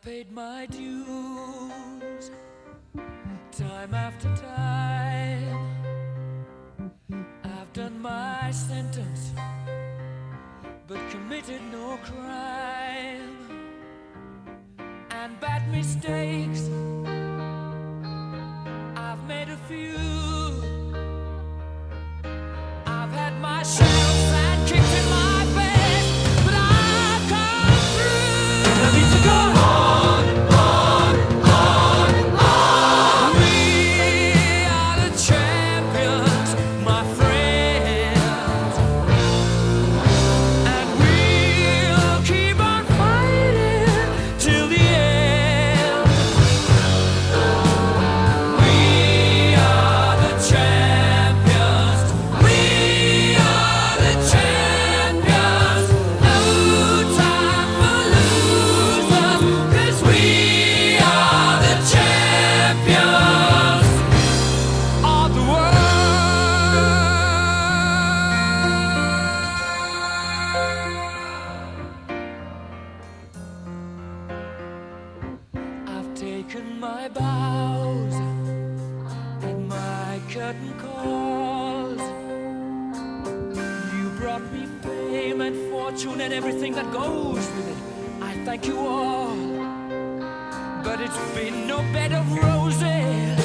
paid my dues time after time. I've done my sentence, but committed no crime. And bad mistakes, I've made a few. I've had my shells and kicks in my face, but I've come through. I need to go on, on, on, on. We are the champions, my friends, and we'll keep on fighting till the end. We are the champions. We are the champions. No time for losers, 'cause we are the champions of the world. I've taken my bows and my curtain calls. You brought me fame and fortune and everything that goes with it. I thank you all, but it's been no bed of roses.